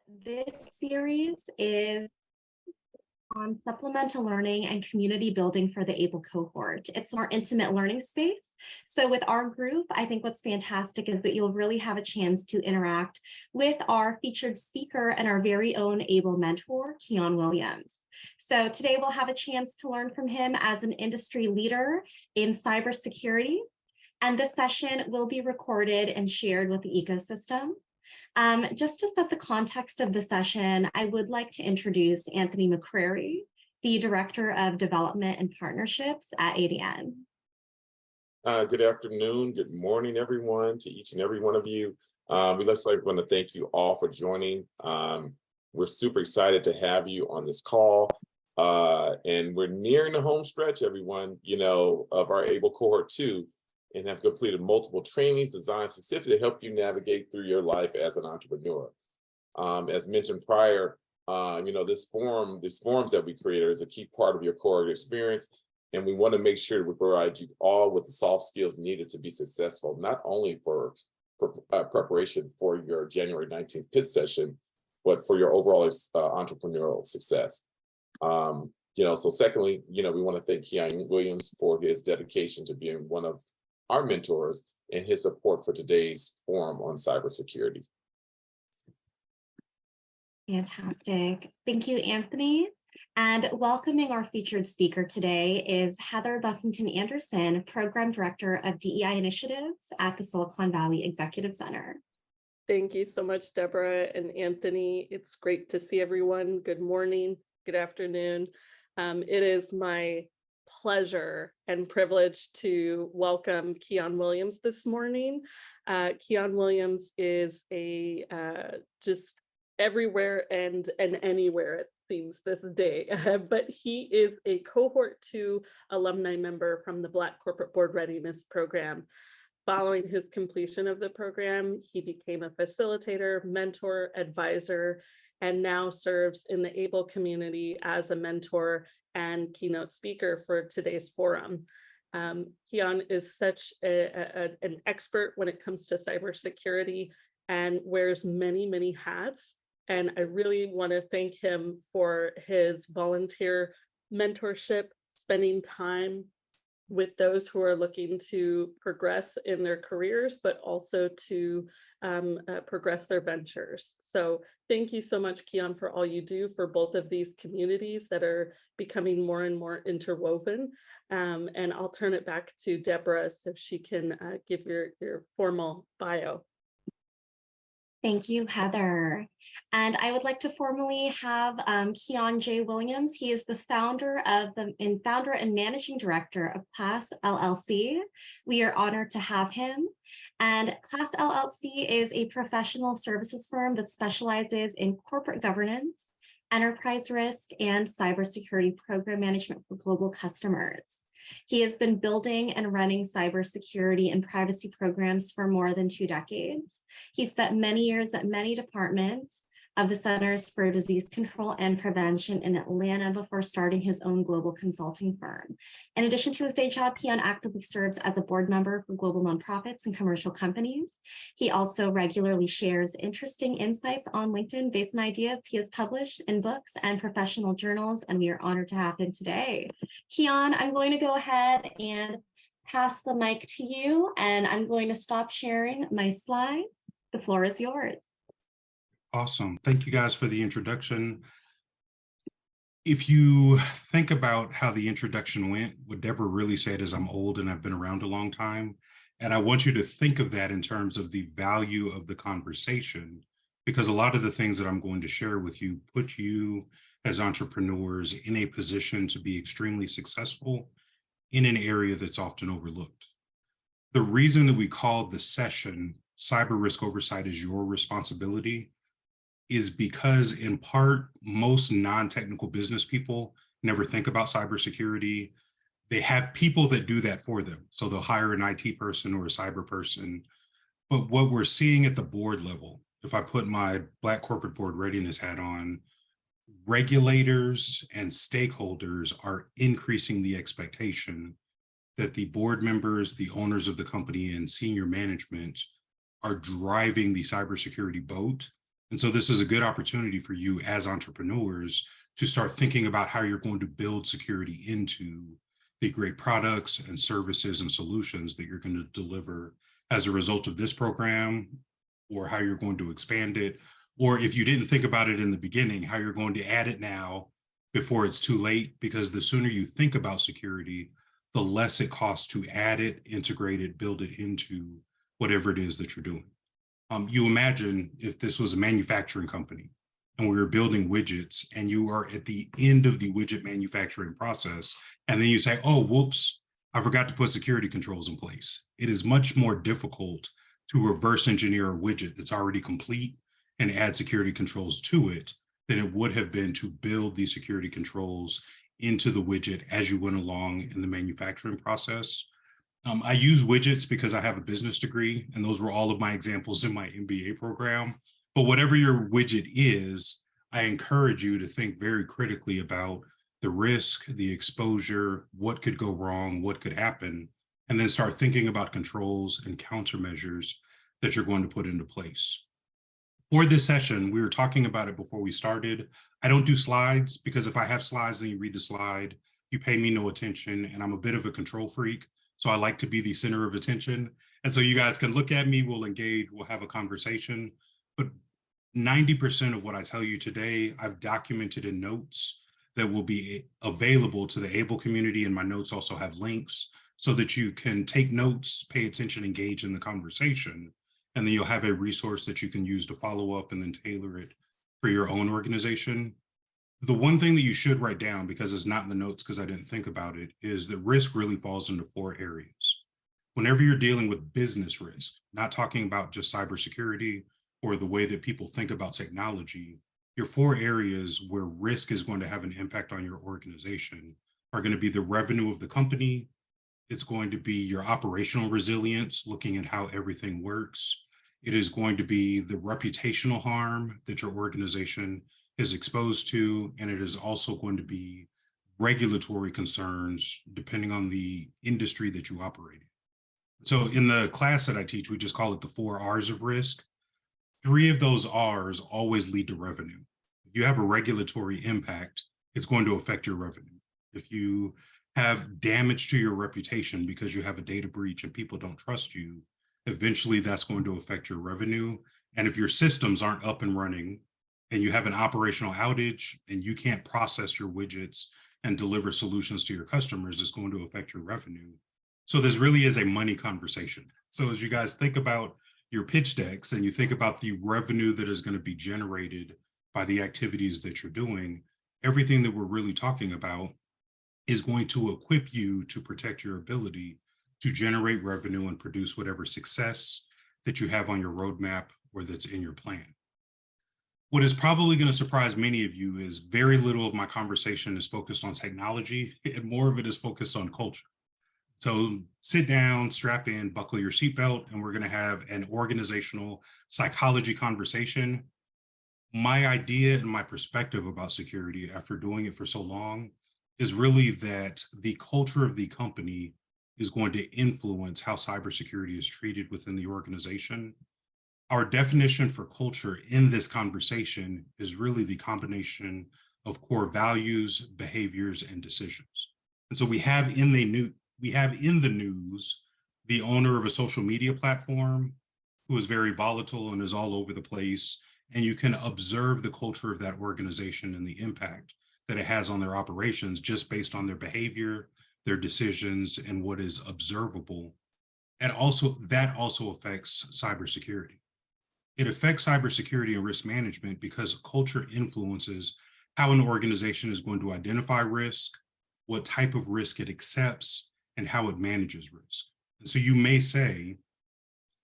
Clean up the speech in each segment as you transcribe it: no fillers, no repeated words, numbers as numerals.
This series is on supplemental learning and community building for the ABLE cohort. It's a more intimate learning space. So with our group, I think what's fantastic is that you'll really have a chance to interact with our featured speaker and our very own ABLE mentor, Keon Williams. So today we'll have a chance to learn from him as an industry leader in cybersecurity. And this session will be recorded and shared with the ecosystem. Just to set the context of the session, I would like to introduce Anthony McCrary, the Director of Development and Partnerships at ADN. Good afternoon, good morning, everyone, to each and every one of you. We'd just like want to thank you all for joining. We're super excited to have you on this call. And we're nearing the home stretch, everyone, of our ABLE Cohort 2. And have completed multiple trainings designed specifically to help you navigate through your life as an entrepreneur. As mentioned prior, these forums that we created is a key part of your core experience. And we want to make sure we provide you all with the soft skills needed to be successful, not only for preparation for your January 19th pitch session, but for your overall entrepreneurial success. So secondly, we want to thank Keon Williams for his dedication to being one of our mentors and his support for today's forum on cybersecurity. Fantastic. Thank you, Anthony. And welcoming our featured speaker today is Heather Buffington Anderson, Program Director of DEI Initiatives at the Silicon Valley Executive Center. Thank you so much, Deborah and Anthony. It's great to see everyone. Good morning, good afternoon. It is my pleasure and privilege to welcome Keon Williams this morning. Keon Williams is a just everywhere and anywhere, it seems, this day, but he is a cohort 2 alumni member from the Black Corporate Board Readiness Program. Following his completion of the program, he became a facilitator, mentor, advisor, and now serves in the ABLE community as a mentor and keynote speaker for today's forum. Keon is such an expert when it comes to cybersecurity and wears many, many hats. And I really want to thank him for his volunteer mentorship, spending time with those who are looking to progress in their careers, but also to progress their ventures. So thank you so much, Keon, for all you do for both of these communities that are becoming more and more interwoven. And I'll turn it back to Deborah so she can give your formal bio. Thank you, Heather. And I would like to formally have Keon J. Williams. He is the founder and managing director of Class LLC. We are honored to have him. And Class LLC is a professional services firm that specializes in corporate governance, enterprise risk, and cybersecurity program management for global customers. He has been building and running cybersecurity and privacy programs for more than 2 decades. He spent many years at many departments of the Centers for Disease Control and Prevention in Atlanta before starting his own global consulting firm. In addition to his day job, Keon actively serves as a board member for global nonprofits and commercial companies. He also regularly shares interesting insights on LinkedIn based on ideas he has published in books and professional journals, and we are honored to have him today. Keon, I'm going to go ahead and pass the mic to you, and I'm going to stop sharing my slide. The floor is yours. Awesome. Thank you guys for the introduction. If you think about how the introduction went, what Deborah really said is I'm old and I've been around a long time. And I want you to think of that in terms of the value of the conversation, because a lot of the things that I'm going to share with you put you as entrepreneurs in a position to be extremely successful in an area that's often overlooked. The reason that we called the session Cyber Risk Oversight is Your Responsibility is because, in part, most non-technical business people never think about cybersecurity. They have people that do that for them. So they'll hire an IT person or a cyber person. But what we're seeing at the board level, if I put my Black Corporate Board Readiness hat on, regulators and stakeholders are increasing the expectation that the board members, the owners of the company, and senior management are driving the cybersecurity boat And so this is a good opportunity for you as entrepreneurs to start thinking about how you're going to build security into the great products and services and solutions that you're going to deliver as a result of this program, or how you're going to expand it, or if you didn't think about it in the beginning, how you're going to add it now before it's too late, because the sooner you think about security, the less it costs to add it, integrate it, build it into whatever it is that you're doing. You imagine if this was a manufacturing company and we were building widgets and you are at the end of the widget manufacturing process, and then you say, oh, whoops, I forgot to put security controls in place. It is much more difficult to reverse engineer a widget that's already complete and add security controls to it than it would have been to build these security controls into the widget as you went along in the manufacturing process. I use widgets because I have a business degree, and those were all of my examples in my MBA program. But whatever your widget is, I encourage you to think very critically about the risk, the exposure, what could go wrong, what could happen, and then start thinking about controls and countermeasures that you're going to put into place. For this session, we were talking about it before we started. I don't do slides because if I have slides and you read the slide, you pay me no attention, and I'm a bit of a control freak. So I like to be the center of attention. And so you guys can look at me, we'll engage, we'll have a conversation. But 90% of what I tell you today, I've documented in notes that will be available to the ABLE community. And my notes also have links so that you can take notes, pay attention, engage in the conversation. And then you'll have a resource that you can use to follow up and then tailor it for your own organization. The one thing that you should write down, because it's not in the notes because I didn't think about it, is that risk really falls into 4 areas. Whenever you're dealing with business risk, not talking about just cybersecurity or the way that people think about technology, your 4 areas where risk is going to have an impact on your organization are going to be the revenue of the company. It's going to be your operational resilience, looking at how everything works. It is going to be the reputational harm that your organization is exposed to, and it is also going to be regulatory concerns depending on the industry that you operate in. So in the class that I teach, we just call it the 4 R's of risk. 3 of those R's always lead to revenue. If you have a regulatory impact, it's going to affect your revenue. If you have damage to your reputation because you have a data breach and people don't trust you, eventually that's going to affect your revenue. And if your systems aren't up and running, and you have an operational outage and you can't process your widgets and deliver solutions to your customers, it's going to affect your revenue. So this really is a money conversation. So as you guys think about your pitch decks and you think about the revenue that is going to be generated by the activities that you're doing, everything that we're really talking about is going to equip you to protect your ability to generate revenue and produce whatever success that you have on your roadmap or that's in your plan. What is probably going to surprise many of you is very little of my conversation is focused on technology, and more of it is focused on culture. So sit down, strap in, buckle your seatbelt, and we're going to have an organizational psychology conversation. My idea and my perspective about security after doing it for so long is really that the culture of the company is going to influence how cybersecurity is treated within the organization. Our definition for culture in this conversation is really the combination of core values, behaviors, and decisions. And so we have in the news the owner of a social media platform who is very volatile and is all over the place. And you can observe the culture of that organization and the impact that it has on their operations just based on their behavior, their decisions, and what is observable. And also that also affects cybersecurity. It affects cybersecurity and risk management because culture influences how an organization is going to identify risk, what type of risk it accepts, and how it manages risk. And so you may say,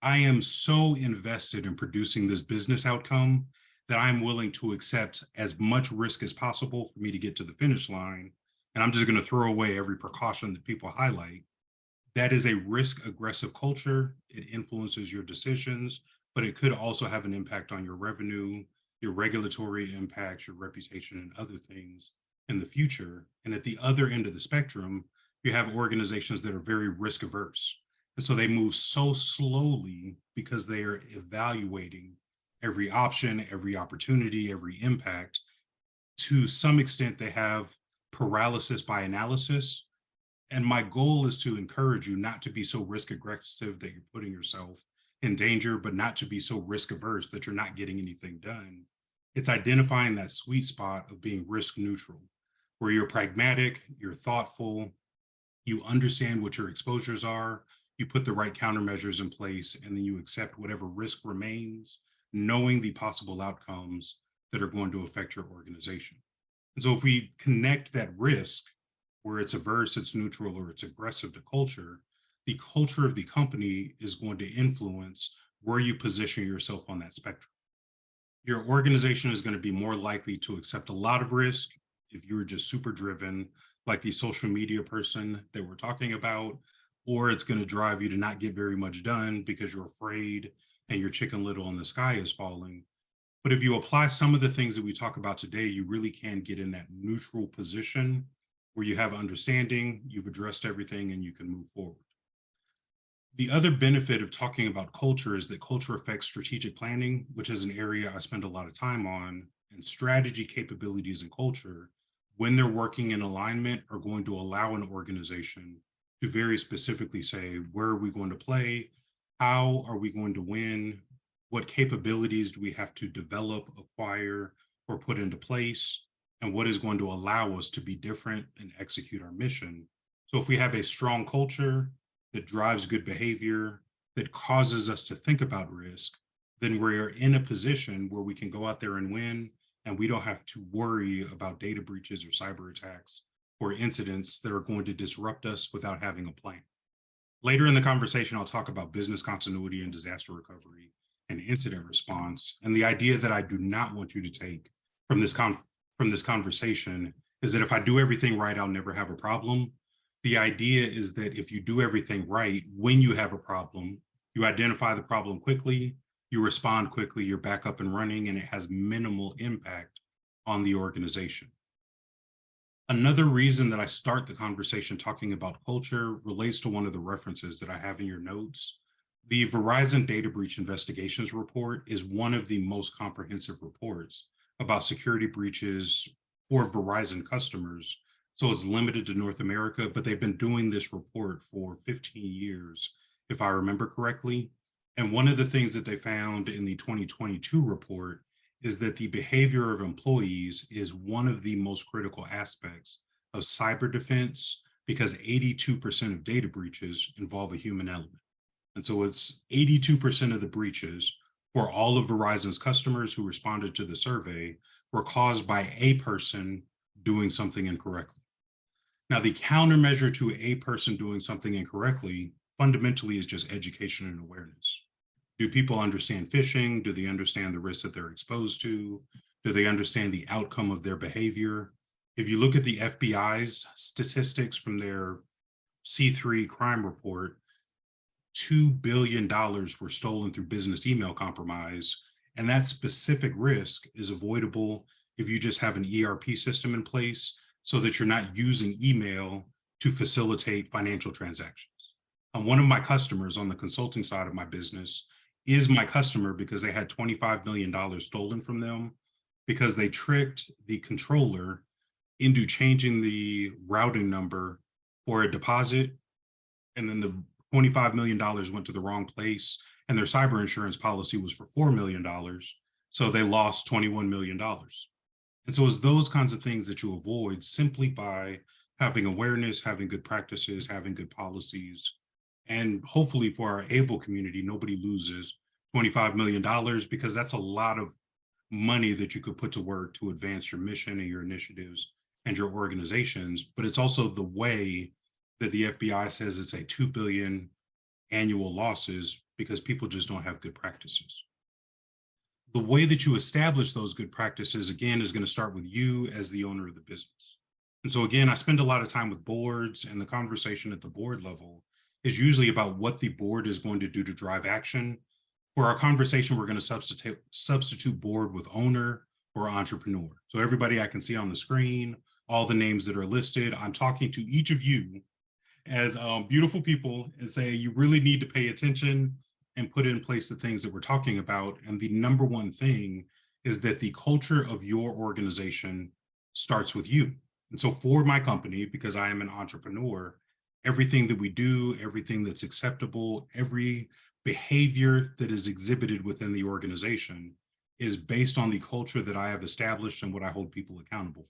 I am so invested in producing this business outcome that I'm willing to accept as much risk as possible for me to get to the finish line. And I'm just going to throw away every precaution that people highlight. That is a risk aggressive culture. It influences your decisions, but it could also have an impact on your revenue, your regulatory impacts, your reputation, and other things in the future. And at the other end of the spectrum, you have organizations that are very risk averse. And so they move so slowly because they are evaluating every option, every opportunity, every impact. To some extent, they have paralysis by analysis. And my goal is to encourage you not to be so risk aggressive that you're putting yourself in danger, but not to be so risk averse that you're not getting anything done. It's identifying that sweet spot of being risk neutral, where you're pragmatic, you're thoughtful, you understand what your exposures are, you put the right countermeasures in place, and then you accept whatever risk remains, knowing the possible outcomes that are going to affect your organization. And so if we connect that risk, where it's averse, it's neutral, or it's aggressive to culture, the culture of the company is going to influence where you position yourself on that spectrum. Your organization is going to be more likely to accept a lot of risk if you're just super driven, like the social media person that we're talking about, or it's going to drive you to not get very much done because you're afraid and your chicken little and the sky is falling. But if you apply some of the things that we talk about today, you really can get in that neutral position where you have understanding, you've addressed everything, and you can move forward. The other benefit of talking about culture is that culture affects strategic planning, which is an area I spend a lot of time on, and strategy capabilities and culture, when they're working in alignment, are going to allow an organization to very specifically say, where are we going to play? How are we going to win? What capabilities do we have to develop, acquire, or put into place? And what is going to allow us to be different and execute our mission? So if we have a strong culture that drives good behavior, that causes us to think about risk, then we're in a position where we can go out there and win, and we don't have to worry about data breaches or cyber attacks or incidents that are going to disrupt us without having a plan. Later in the conversation, I'll talk about business continuity and disaster recovery and incident response. And the idea that I do not want you to take from this conversation is that if I do everything right, I'll never have a problem. The idea is that if you do everything right, when you have a problem, you identify the problem quickly, you respond quickly, you're back up and running, and it has minimal impact on the organization. Another reason that I start the conversation talking about culture relates to one of the references that I have in your notes. The Verizon Data Breach Investigations Report is one of the most comprehensive reports about security breaches for Verizon customers. So it's limited to North America, but they've been doing this report for 15 years, if I remember correctly. And one of the things that they found in the 2022 report is that the behavior of employees is one of the most critical aspects of cyber defense, because 82% of data breaches involve a human element. And so it's 82% of the breaches for all of Verizon's customers who responded to the survey were caused by a person doing something incorrectly. Now, the countermeasure to a person doing something incorrectly fundamentally is just education and awareness. Do people understand phishing? Do they understand the risks that they're exposed to? Do they understand the outcome of their behavior? If you look at the FBI's statistics from their C3 crime report, $2 billion were stolen through business email compromise. And that specific risk is avoidable if you just have an ERP system in place so that you're not using email to facilitate financial transactions. One of my customers on the consulting side of my business is my customer because they had $25 million stolen from them because they tricked the controller into changing the routing number for a deposit. And then the $25 million went to the wrong place, and their cyber insurance policy was for $4 million. So they lost $21 million. And so it's those kinds of things that you avoid simply by having awareness, having good practices, having good policies. And hopefully for our ABLE community, nobody loses $25 million, because that's a lot of money that you could put to work to advance your mission and your initiatives and your organizations. But it's also the way that the FBI says it's a 2 billion annual losses because people just don't have good practices. The way that you establish those good practices, again, is going to start with you as the owner of the business. And so again, I spend a lot of time with boards, and the conversation at the board level is usually about what the board is going to do to drive action. For our conversation, we're going to substitute board with owner or entrepreneur. So everybody I can see on the screen, all the names that are listed, I'm talking to each of you as beautiful people and say, you really need to pay attention and put in place the things that we're talking about. And the number one thing is that the culture of your organization starts with you. And so for my company, because I am an entrepreneur, everything that we do, everything that's acceptable, every behavior that is exhibited within the organization is based on the culture that I have established and what I hold people accountable for.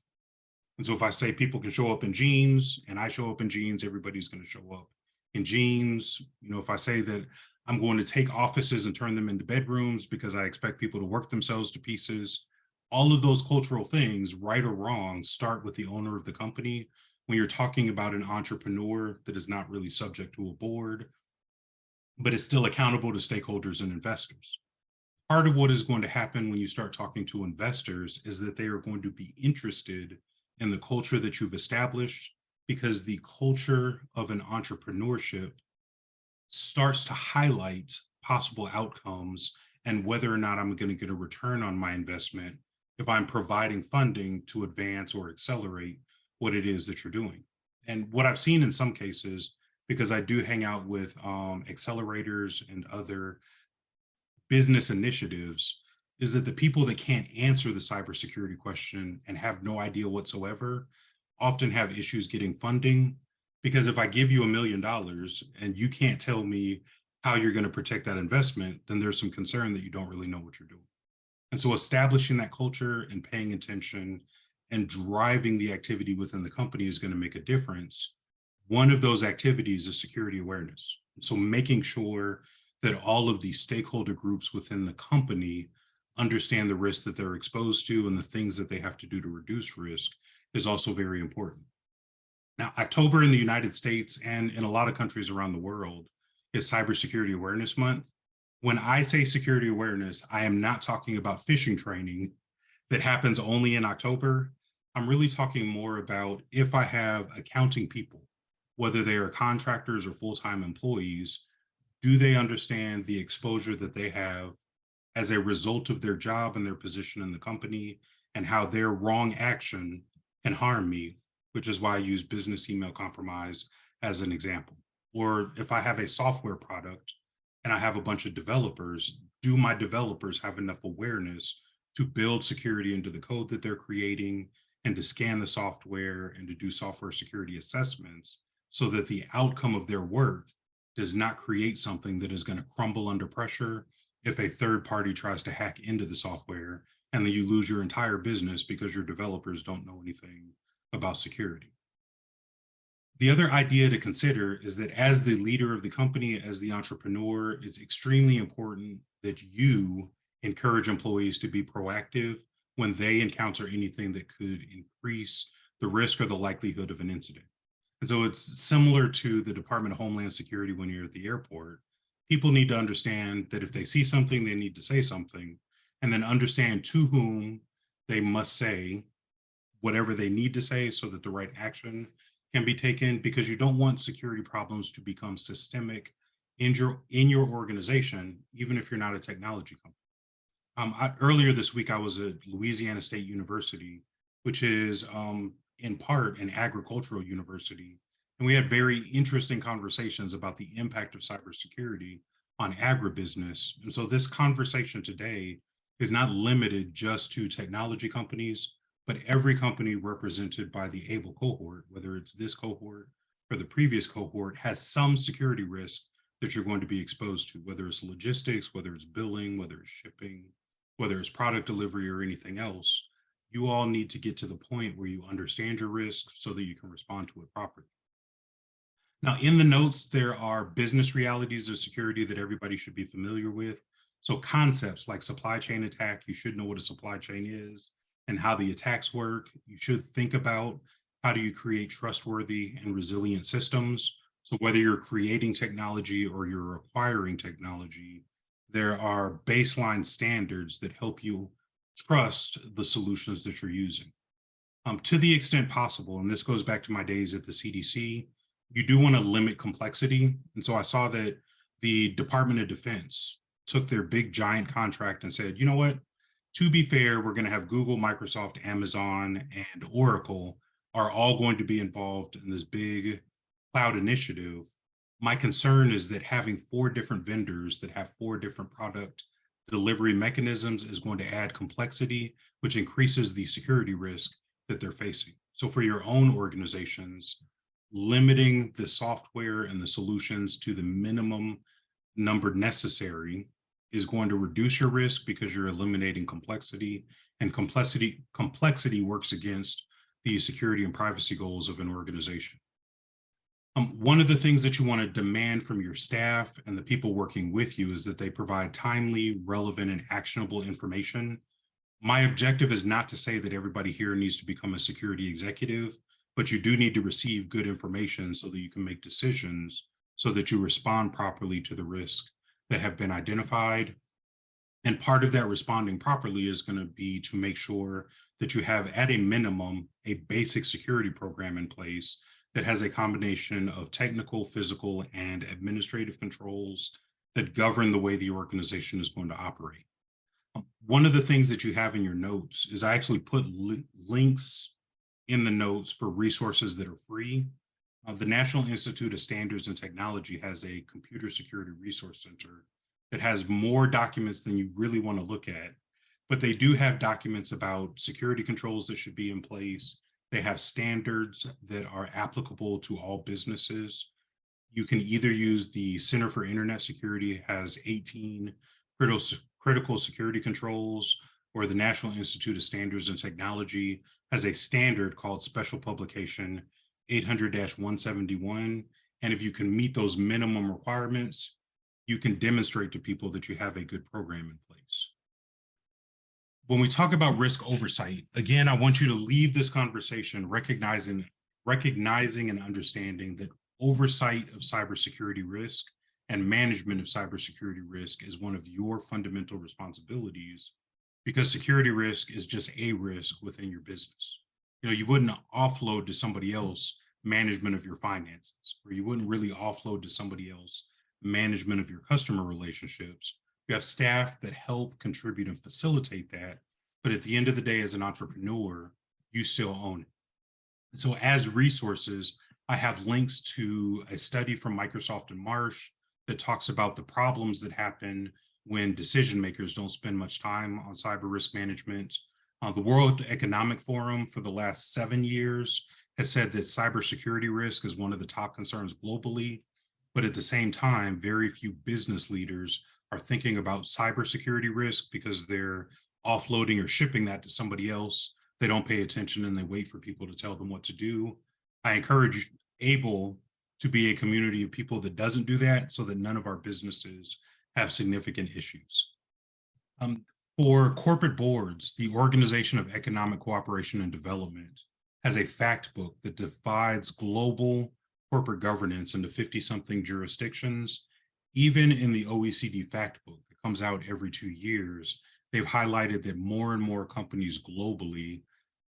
And so if I say people can show up in jeans and I show up in jeans, everybody's going to show up in jeans. You know, if I say that I'm going to take offices and turn them into bedrooms because I expect people to work themselves to pieces, all of those cultural things, right or wrong, start with the owner of the company. When you're talking about an entrepreneur that is not really subject to a board, but is still accountable to stakeholders and investors. Part of what is going to happen when you start talking to investors is that they are going to be interested in the culture that you've established, because the culture of an entrepreneurship starts to highlight possible outcomes and whether or not I'm going to get a return on my investment if I'm providing funding to advance or accelerate what it is that you're doing. And what I've seen in some cases, because I do hang out with accelerators and other business initiatives, is that the people that can't answer the cybersecurity question and have no idea whatsoever often have issues getting funding. Because if I give you $1 million and you can't tell me how you're going to protect that investment, then there's some concern that you don't really know what you're doing. And so establishing that culture and paying attention and driving the activity within the company is going to make a difference. One of those activities is security awareness. So making sure that all of the stakeholder groups within the company understand the risk that they're exposed to and the things that they have to do to reduce risk is also very important. Now, October in the United States and in a lot of countries around the world is Cybersecurity Awareness Month. When I say security awareness, I am not talking about phishing training that happens only in October. I'm really talking more about if I have accounting people, whether they are contractors or full-time employees, do they understand the exposure that they have as a result of their job and their position in the company, and how their wrong action can harm me, which is why I use business email compromise as an example. Or if I have a software product and I have a bunch of developers, do my developers have enough awareness to build security into the code that they're creating and to scan the software and to do software security assessments so that the outcome of their work does not create something that is going to crumble under pressure if a third party tries to hack into the software, and then you lose your entire business because your developers don't know anything about security. The other idea to consider is that as the leader of the company, as the entrepreneur, it's extremely important that you encourage employees to be proactive when they encounter anything that could increase the risk or the likelihood of an incident. And so it's similar to the Department of Homeland Security when you're at the airport. People need to understand that if they see something, they need to say something, and then understand to whom they must say whatever they need to say so that the right action can be taken, because you don't want security problems to become systemic in your organization, even if you're not a technology company. Earlier this week, I was at Louisiana State University, which is in part an agricultural university. And we had very interesting conversations about the impact of cybersecurity on agribusiness. And so this conversation today is not limited just to technology companies, but every company represented by the ABLE cohort, whether it's this cohort or the previous cohort, has some security risk that you're going to be exposed to, whether it's logistics, whether it's billing, whether it's shipping, whether it's product delivery or anything else. You all need to get to the point where you understand your risk so that you can respond to it properly. Now, in the notes, there are business realities of security that everybody should be familiar with. So concepts like supply chain attack, you should know what a supply chain is and how the attacks work. You should think about how do you create trustworthy and resilient systems. So whether you're creating technology or you're acquiring technology, there are baseline standards that help you trust the solutions that you're using. To the extent possible, and this goes back to my days at the CDC, you do want to limit complexity. And so I saw that the Department of Defense took their big giant contract and said, you know what, to be fair, we're going to have Google, Microsoft, Amazon, and Oracle are all going to be involved in this big cloud initiative. My concern is that having 4 different vendors that have 4 different product delivery mechanisms is going to add complexity, which increases the security risk that they're facing. So for your own organizations, limiting the software and the solutions to the minimum number necessary is going to reduce your risk because you're eliminating complexity, and complexity works against the security and privacy goals of an organization. One of the things that you want to demand from your staff and the people working with you is that they provide timely, relevant, and actionable information. My objective is not to say that everybody here needs to become a security executive, but you do need to receive good information so that you can make decisions so that you respond properly to the risks that have been identified. And part of that responding properly is going to be to make sure that you have, at a minimum, a basic security program in place that has a combination of technical, physical, and administrative controls that govern the way the organization is going to operate. One of the things that you have in your notes is I actually put links in the notes for resources that are free. The National Institute of Standards and Technology has a computer security resource center that has more documents than you really want to look at, but they do have documents about security controls that should be in place. They have standards that are applicable to all businesses. You can either use the Center for Internet Security has 18 critical security controls, or the National Institute of Standards and Technology has a standard called Special Publication 800-171. And if you can meet those minimum requirements, you can demonstrate to people that you have a good program in place. When we talk about risk oversight, again, I want you to leave this conversation recognizing and understanding that oversight of cybersecurity risk and management of cybersecurity risk is one of your fundamental responsibilities, because security risk is just a risk within your business. You wouldn't offload to somebody else management of your finances, or you wouldn't really offload to somebody else management of your customer relationships. You have staff that help contribute and facilitate that, but at the end of the day, as an entrepreneur, you still own it. So as resources, I have links to a study from Microsoft and Marsh that talks about the problems that happen when decision makers don't spend much time on cyber risk management. The World Economic Forum for the last 7 years has said that cybersecurity risk is one of the top concerns globally, but at the same time, very few business leaders are thinking about cybersecurity risk because they're offloading or shipping that to somebody else. They don't pay attention and they wait for people to tell them what to do. I encourage Able to be a community of people that doesn't do that, so that none of our businesses have significant issues. For corporate boards, the Organization of Economic Cooperation and Development has a fact book that divides global corporate governance into 50-something jurisdictions. Even in the OECD fact book that comes out every 2 years, they've highlighted that more and more companies globally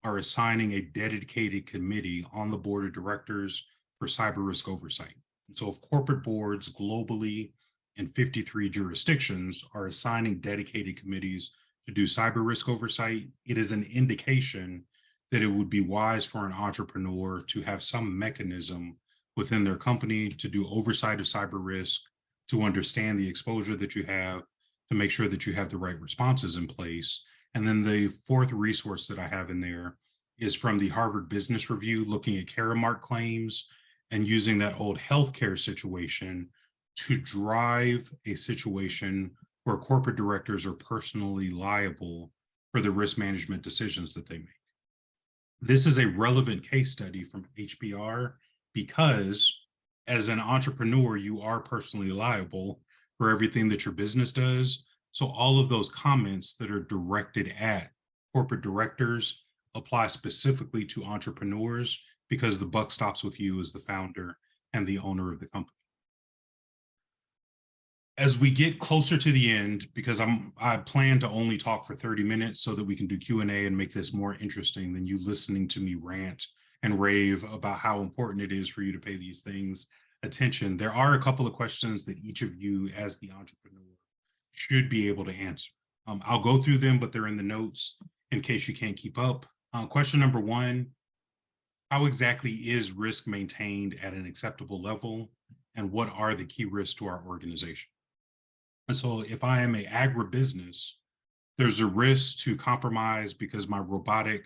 are assigning a dedicated committee on the board of directors for cyber risk oversight. And so if corporate boards globally in 53 jurisdictions are assigning dedicated committees to do cyber risk oversight, it is an indication that it would be wise for an entrepreneur to have some mechanism within their company to do oversight of cyber risk, to understand the exposure that you have, to make sure that you have the right responses in place. And then the fourth resource that I have in there is from the Harvard Business Review, looking at Caremark claims and using that old healthcare situation to drive a situation where corporate directors are personally liable for the risk management decisions that they make. This is a relevant case study from HBR because as an entrepreneur, you are personally liable for everything that your business does. So all of those comments that are directed at corporate directors apply specifically to entrepreneurs, because the buck stops with you as the founder and the owner of the company. As we get closer to the end, because I plan to only talk for 30 minutes so that we can do Q&A and make this more interesting than you listening to me rant and rave about how important it is for you to pay these things attention. There are a couple of questions that each of you as the entrepreneur should be able to answer. I'll go through them, but they're in the notes in case you can't keep up. Question number one, how exactly is risk maintained at an acceptable level? and what are the key risks to our organization. And so if I am an agribusiness, there's a risk to compromise because my robotic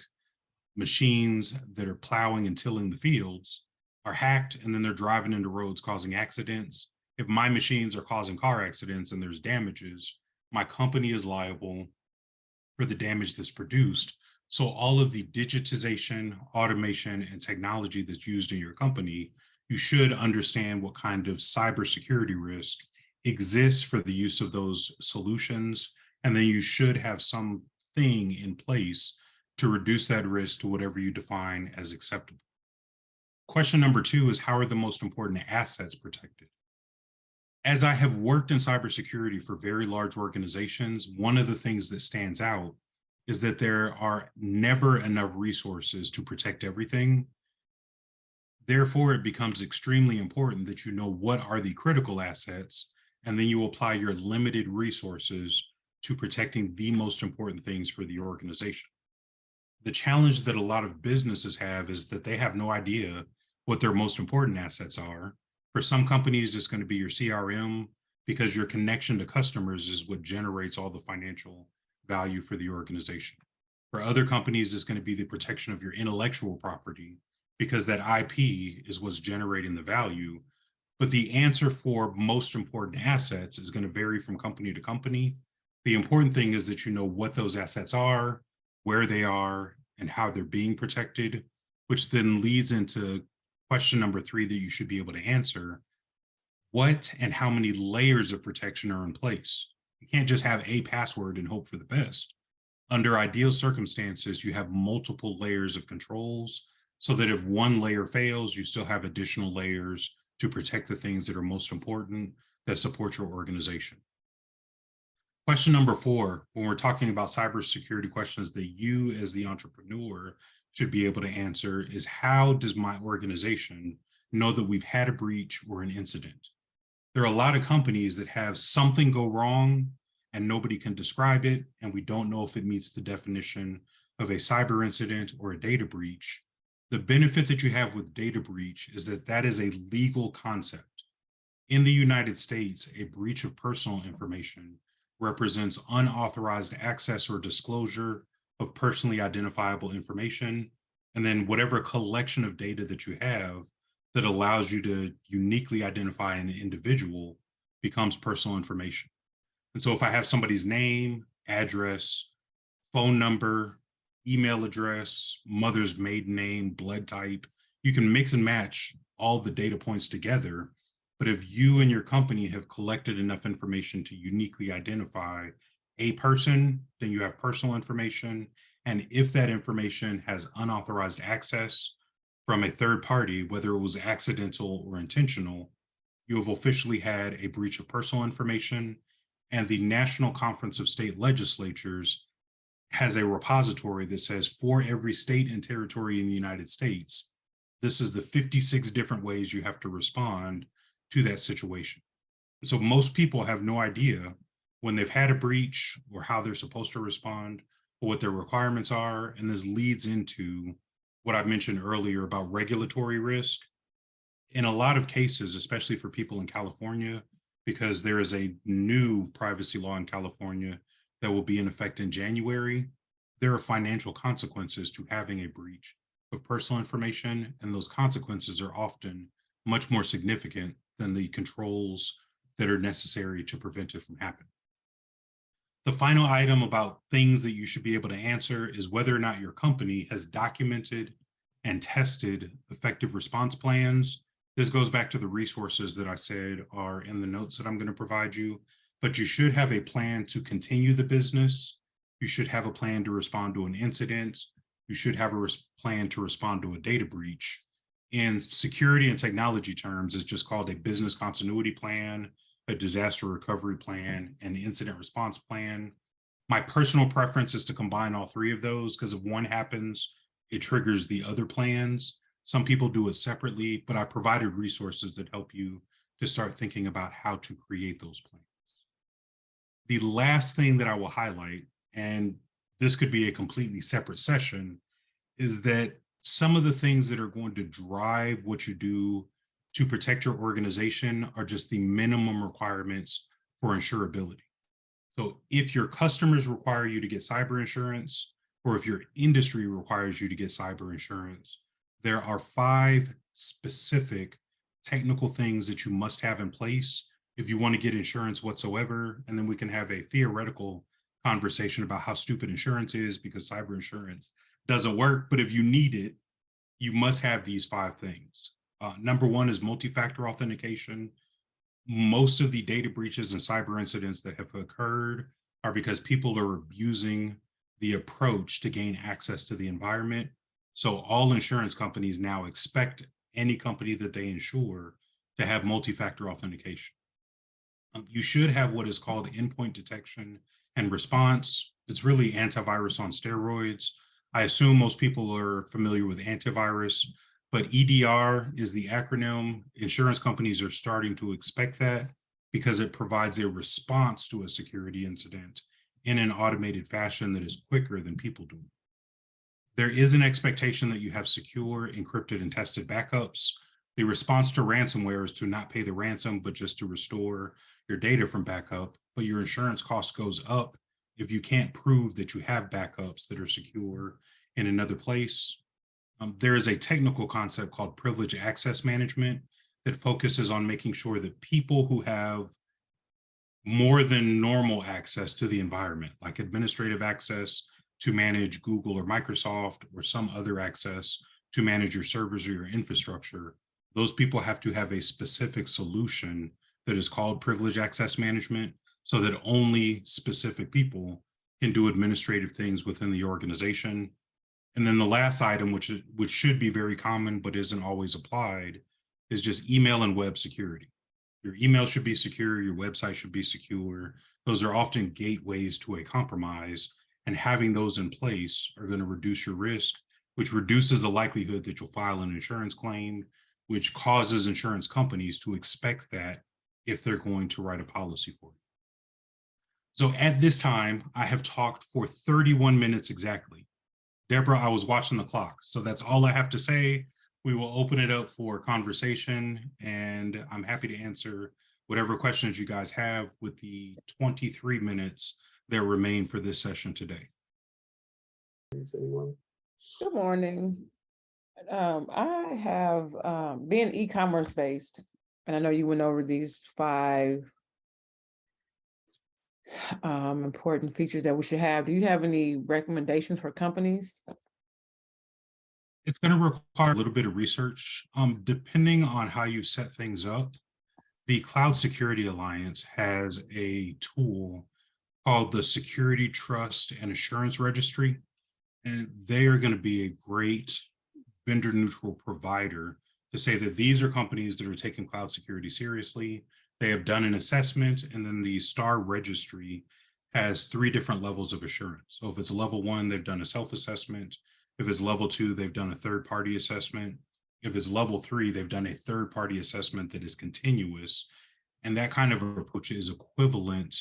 machines that are plowing and tilling the fields are hacked, and then they're driving into roads causing accidents. If my machines are causing car accidents and there's damages, my company is liable for the damage that's produced. So all of the digitization, automation, and technology that's used in your company, you should understand what kind of cybersecurity risk exists for the use of those solutions. And then you should have something in place to reduce that risk to whatever you define as acceptable. Question number 2 is, how are the most important assets protected? As I have worked in cybersecurity for very large organizations, one of the things that stands out is that there are never enough resources to protect everything. Therefore, it becomes extremely important that you know what are the critical assets, and then you apply your limited resources to protecting the most important things for the organization. The challenge that a lot of businesses have is that they have no idea what their most important assets are. For some companies, it's going to be your CRM, because your connection to customers is what generates all the financial value for the organization. For other companies, it's going to be the protection of your intellectual property, because that IP is what's generating the value. But the answer for most important assets is going to vary from company to company. The important thing is that you know what those assets are, where they are, and how they're being protected, which then leads into question number 3 that you should be able to answer. What and how many layers of protection are in place? You can't just have a password and hope for the best. Under ideal circumstances, you have multiple layers of controls so that if one layer fails, you still have additional layers to protect the things that are most important that support your organization. Question number 4, when we're talking about cybersecurity questions that you as the entrepreneur should be able to answer, is how does my organization know that we've had a breach or an incident? There are a lot of companies that have something go wrong and nobody can describe it, and we don't know if it meets the definition of a cyber incident or a data breach. The benefit that you have with data breach is that that is a legal concept. In the United States, a breach of personal information represents unauthorized access or disclosure of personally identifiable information, and then whatever collection of data that you have that allows you to uniquely identify an individual becomes personal information. And so if I have somebody's name, address, phone number, email address, mother's maiden name, blood type, you can mix and match all the data points together. But if you and your company have collected enough information to uniquely identify a person, then you have personal information. And if that information has unauthorized access from a third party, whether it was accidental or intentional, you have officially had a breach of personal information. And the National Conference of State Legislatures has a repository that says for every state and territory in the United States, this is the 56 different ways you have to respond to that situation. So most people have no idea when they've had a breach or how they're supposed to respond or what their requirements are. And this leads into what I mentioned earlier about regulatory risk. In a lot of cases, especially for people in California, because there is a new privacy law in California that will be in effect in January, there are financial consequences to having a breach of personal information, and those consequences are often much more significant than the controls that are necessary to prevent it from happening. The final item about things that you should be able to answer is whether or not your company has documented and tested effective response plans. This goes back to the resources that I said are in the notes that I'm going to provide you, but you should have a plan to continue the business. You should have a plan to respond to an incident. You should have a plan to respond to a data breach. In security and technology terms, it's just called a business continuity plan, a disaster recovery plan, and incident response plan. My personal preference is to combine all 3 of those, because if one happens, it triggers the other plans. Some people do it separately, but I provided resources that help you to start thinking about how to create those plans. The last thing that I will highlight, and this could be a completely separate session, is that some of the things that are going to drive what you do to protect your organization are just the minimum requirements for insurability. So if your customers require you to get cyber insurance, or if your industry requires you to get cyber insurance, there are 5 specific technical things that you must have in place if you want to get insurance whatsoever. And then we can have a theoretical conversation about how stupid insurance is because cyber insurance doesn't work. But if you need it, you must have these 5 things. Number 1 is multi-factor authentication. Most of the data breaches and cyber incidents that have occurred are because people are abusing the approach to gain access to the environment. So all insurance companies now expect any company that they insure to have multi-factor authentication. You should have what is called endpoint detection and response. It's really antivirus on steroids. I assume most people are familiar with antivirus, but EDR is the acronym. Insurance companies are starting to expect that because it provides a response to a security incident in an automated fashion that is quicker than people do. There is an expectation that you have secure, encrypted, and tested backups. The response to ransomware is to not pay the ransom, but just to restore your data from backup. But your insurance cost goes up if you can't prove that you have backups that are secure in another place. There is a technical concept called privileged access management that focuses on making sure that people who have more than normal access to the environment, like administrative access to manage Google or Microsoft, or some other access to manage your servers or your infrastructure, those people have to have a specific solution that is called privileged access management, so that only specific people can do administrative things within the organization. And then the last item, which should be very common but isn't always applied, is just email and web security. Your email should be secure, your website should be secure. Those are often gateways to a compromise, and having those in place are going to reduce your risk, which reduces the likelihood that you'll file an insurance claim, which causes insurance companies to expect that if they're going to write a policy for you. So at this time, I have talked for 31 minutes exactly. Deborah, I was watching the clock, so that's all I have to say. We will open it up for conversation, and I'm happy to answer whatever questions you guys have with the 23 minutes that remain for this session today. Anyone? Good morning. I have been e-commerce based, and I know you went over these 5 important features that we should have. Do you have any recommendations for companies? It's going to require a little bit of research. Depending on how you set things up, the Cloud Security Alliance has a tool called the Security Trust and Assurance Registry, and they are going to be a great vendor neutral provider to say that these are companies that are taking cloud security seriously. They have done an assessment, and then the STAR registry has 3 different levels of assurance. So if it's level 1, they've done a self-assessment. If it's level 2, they've done a third-party assessment. If it's level 3, they've done a third-party assessment that is continuous. And that kind of approach is equivalent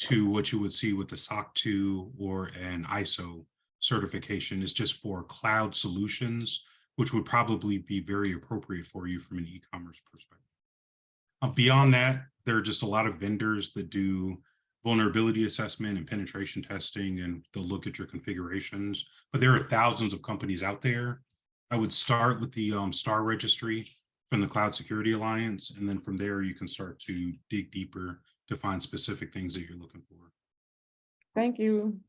to what you would see with the SOC 2 or an ISO certification. Is just for cloud solutions, which would probably be very appropriate for you from an e-commerce perspective. Beyond that, there are just a lot of vendors that do vulnerability assessment and penetration testing, and they'll look at your configurations. But there are thousands of companies out there. I would start with the STAR registry from the Cloud Security Alliance, and then from there you can start to dig deeper to find specific things that you're looking for. Thank you.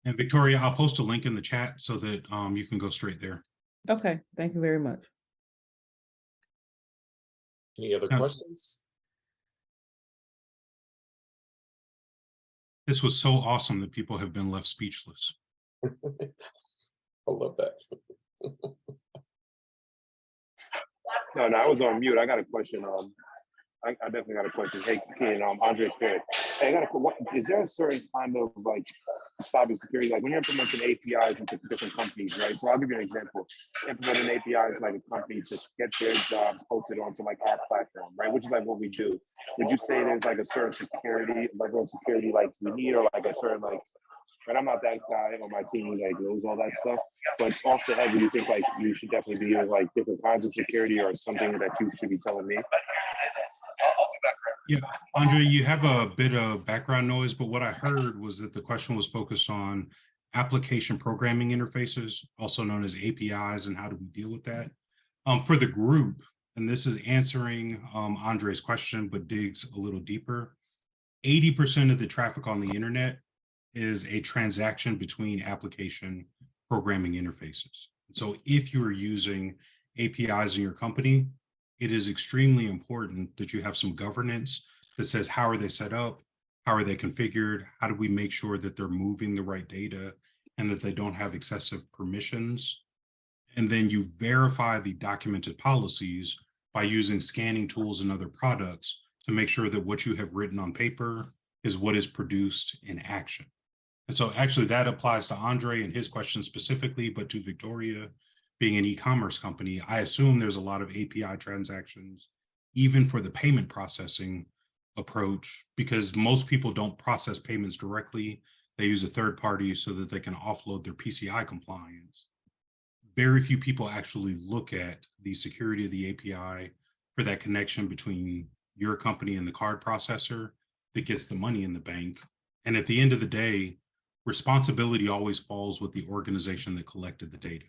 And Victoria, I'll post a link in the chat so that you can go straight there. Okay, thank you very much. Any other questions? This was so awesome that people have been left speechless. I love that. No, I was on mute. I got a question. I definitely got a question. Hey, Ken, Andre Craig. Hey, is there a certain kind of like cybersecurity, like when you're implementing APIs into different companies, right? So I'll give you an example. Implementing an API into like a company to get their jobs posted onto like our platform, right? Which is like what we do. Would you say there's like a certain security, level of security like we need, or like a certain like And I'm not that guy on my team who like knows all that stuff. But off the head, do you think like you should definitely be doing like different kinds of security or something that you should be telling me? Yeah, Andre, you have a bit of background noise, but what I heard was that the question was focused on application programming interfaces, also known as APIs, and how do we deal with that? For the group, and this is answering Andre's question, but digs a little deeper, 80% of the traffic on the internet is a transaction between application programming interfaces. So if you are using APIs in your company, it is extremely important that you have some governance that says, how are they set up? How are they configured? How do we make sure that they're moving the right data and that they don't have excessive permissions? And then you verify the documented policies by using scanning tools and other products to make sure that what you have written on paper is what is produced in action. And so actually that applies to Andre and his question specifically, but to Victoria, being an e-commerce company, I assume there's a lot of API transactions, even for the payment processing approach, because most people don't process payments directly. They use a third party so that they can offload their PCI compliance. Very few people actually look at the security of the API for that connection between your company and the card processor that gets the money in the bank. And at the end of the day, responsibility always falls with the organization that collected the data.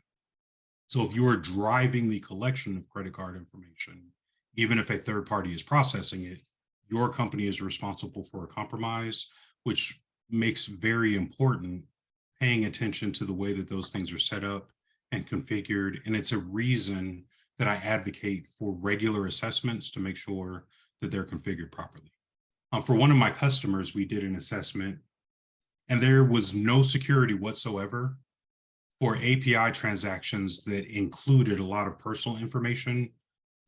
So if you are driving the collection of credit card information, even if a third party is processing it, your company is responsible for a compromise, which makes very important paying attention to the way that those things are set up and configured. And it's a reason that I advocate for regular assessments to make sure that they're configured properly. For one of my customers, we did an assessment and there was no security whatsoever for API transactions that included a lot of personal information.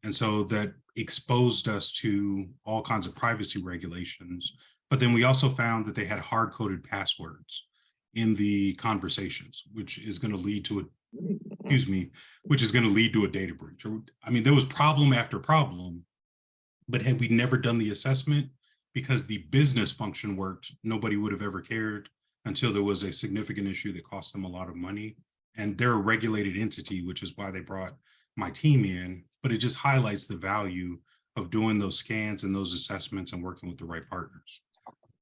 And so that exposed us to all kinds of privacy regulations. But then we also found that they had hard-coded passwords in the conversations, which is going to lead to which is going to lead to a data breach. I mean, there was problem after problem, but had we never done the assessment, because the business function worked, nobody would have ever cared until there was a significant issue that cost them a lot of money. And they're a regulated entity, which is why they brought my team in, but it just highlights the value of doing those scans and those assessments and working with the right partners.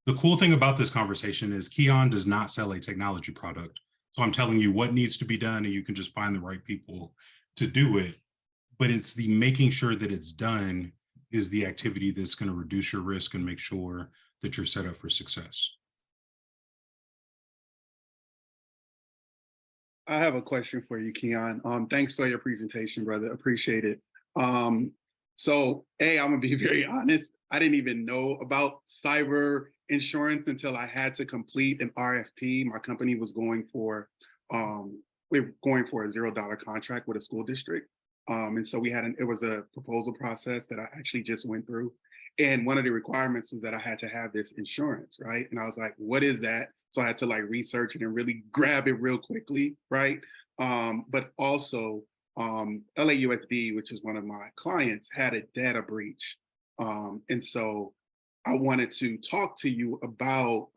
The cool thing about this conversation is Keon does not sell a technology product. So I'm telling you what needs to be done and you can just find the right people to do it. But it's the making sure that it's done is the activity that's going to reduce your risk and make sure that you're set up for success. I have a question for you, Keon. Thanks for your presentation, brother. Appreciate it. So, I'm gonna be very honest. I didn't even know about cyber insurance until I had to complete an RFP. My company was going for, we were going for a $0 contract with a school district. And so it was a proposal process that I actually just went through. And one of the requirements was that I had to have this insurance, right? And I was like, what is that? So I had to like research it and really grab it real quickly, right? But also LAUSD, which is one of my clients, had a data breach. And so I wanted to talk to you about,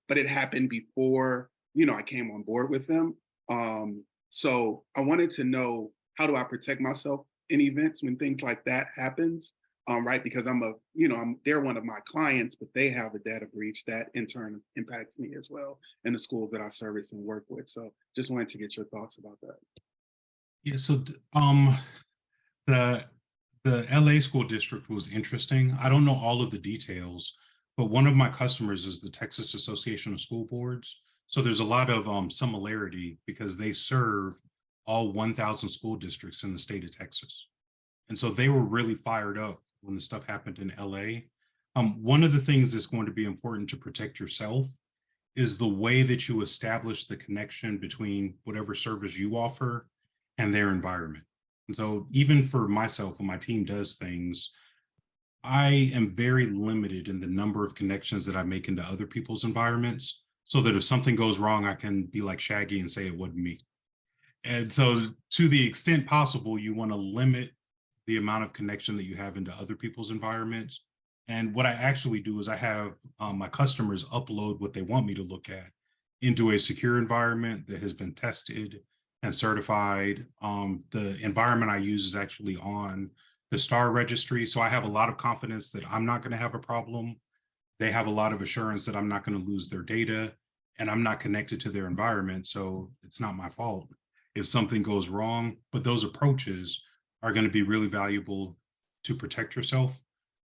but it happened before, I came on board with them. So I wanted to know, how do I protect myself in events when things like that happens? Right, because they're one of my clients, but they have a data breach that in turn impacts me as well and the schools that I service and work with. So just wanted to get your thoughts about that. Yeah, so the LA school district was interesting. I don't know all of the details, but one of my customers is the Texas Association of School Boards. So there's a lot of similarity because they serve all 1,000 school districts in the state of Texas. And so they were really fired up when the stuff happened in LA. One of the things that's going to be important to protect yourself is the way that you establish the connection between whatever service you offer and their environment. And so even for myself, when my team does things, I am very limited in the number of connections that I make into other people's environments so that if something goes wrong, I can be like Shaggy and say it wasn't me. And so to the extent possible, you want to limit the amount of connection that you have into other people's environments. And what I actually do is I have my customers upload what they want me to look at into a secure environment that has been tested and certified. The environment I use is actually on the STAR registry. So I have a lot of confidence that I'm not going to have a problem. They have a lot of assurance that I'm not going to lose their data and I'm not connected to their environment. So it's not my fault if something goes wrong. But those approaches are going to be really valuable to protect yourself.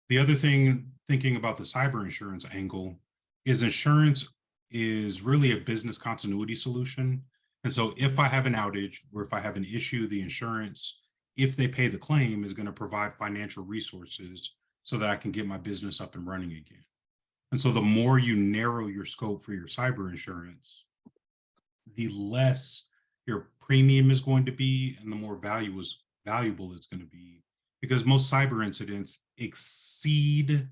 The other thing, thinking about the cyber insurance angle, is insurance is really a business continuity solution. And so if I have an outage or if I have an issue, the insurance, if they pay the claim, is going to provide financial resources so that I can get my business up and running again. And so the more you narrow your scope for your cyber insurance, the less your premium is going to be and the more valuable it's going to be, because most cyber incidents exceed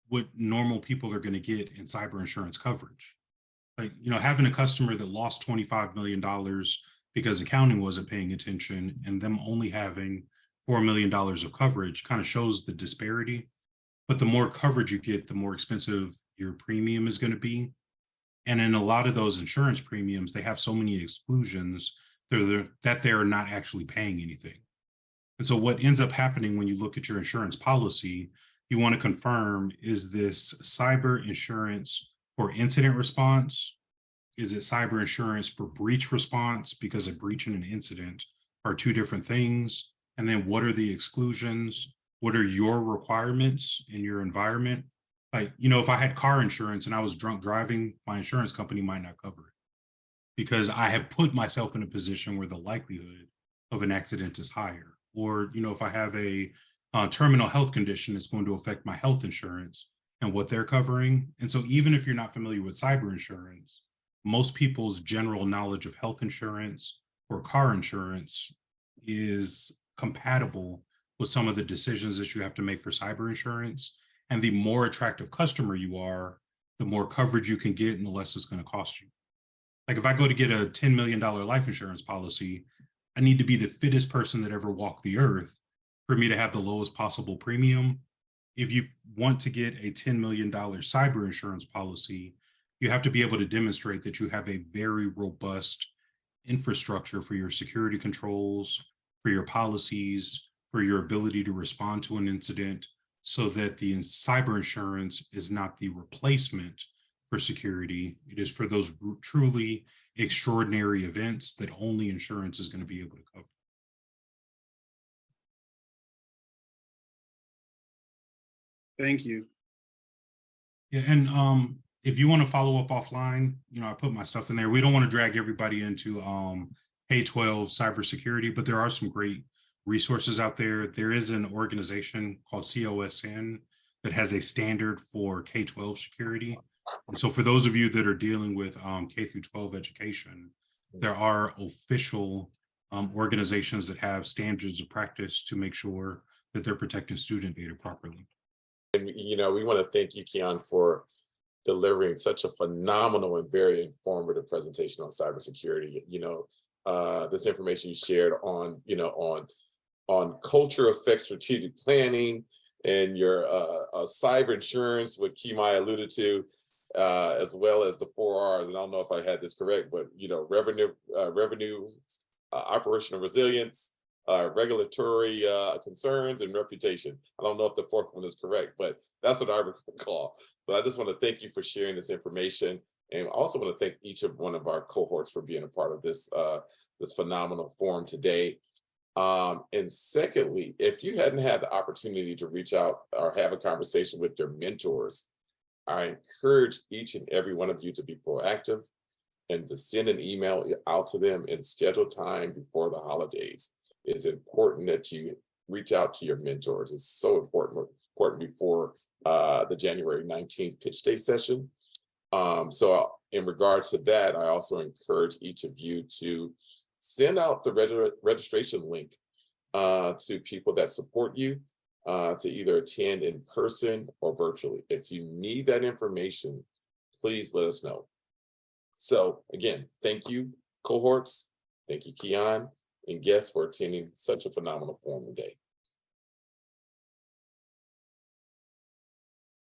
what normal people are going to get in cyber insurance coverage. Like, having a customer that lost $25 million because accounting wasn't paying attention and them only having $4 million of coverage kind of shows the disparity. But the more coverage you get, the more expensive your premium is going to be. And in a lot of those insurance premiums, they have so many exclusions that they're not actually paying anything. And so what ends up happening when you look at your insurance policy, you want to confirm, is this cyber insurance for incident response? Is it cyber insurance for breach response? Because a breach and an incident are two different things. And then what are the exclusions? What are your requirements in your environment? Like, if I had car insurance and I was drunk driving, my insurance company might not cover it because I have put myself in a position where the likelihood of an accident is higher. Or, if I have a terminal health condition, it's going to affect my health insurance and what they're covering. And so even if you're not familiar with cyber insurance, most people's general knowledge of health insurance or car insurance is compatible with some of the decisions that you have to make for cyber insurance. And the more attractive customer you are, the more coverage you can get and the less it's going to cost you. Like if I go to get a $10 million life insurance policy, I need to be the fittest person that ever walked the earth for me to have the lowest possible premium. If you want to get a $10 million cyber insurance policy, you have to be able to demonstrate that you have a very robust infrastructure for your security controls, for your policies, for your ability to respond to an incident, so that the cyber insurance is not the replacement for security. It is for those truly extraordinary events that only insurance is going to be able to cover. Thank you. Yeah, and if you want to follow up offline, I put my stuff in there. We don't want to drag everybody into K-12 cybersecurity, but there are some great resources out there. There is an organization called COSN that has a standard for K-12 security. And so for those of you that are dealing with K through 12 education, there are official organizations that have standards of practice to make sure that they're protecting student data properly. And, we want to thank you, Keon, for delivering such a phenomenal and very informative presentation on cybersecurity. This information you shared on culture affects strategic planning and your cyber insurance, what Kimai alluded to, as well as the 4 R's. And I don't know if I had this correct, but revenue, operational resilience, regulatory concerns, and reputation. I don't know if the 4th one is correct, but that's what I recall. But I just want to thank you for sharing this information, and also want to thank each of one of our cohorts for being a part of this this phenomenal forum today. And secondly, if you hadn't had the opportunity to reach out or have a conversation with your mentors, I encourage each and every one of you to be proactive and to send an email out to them and schedule time before the holidays. It's important that you reach out to your mentors. It's so important before the January 19th pitch day session. So in regards to that, I also encourage each of you to send out the registration link to people that support you to either attend in person or virtually. If you need that information, please let us know. So again, thank you, cohorts. Thank you, Keon, and guests for attending such a phenomenal forum today.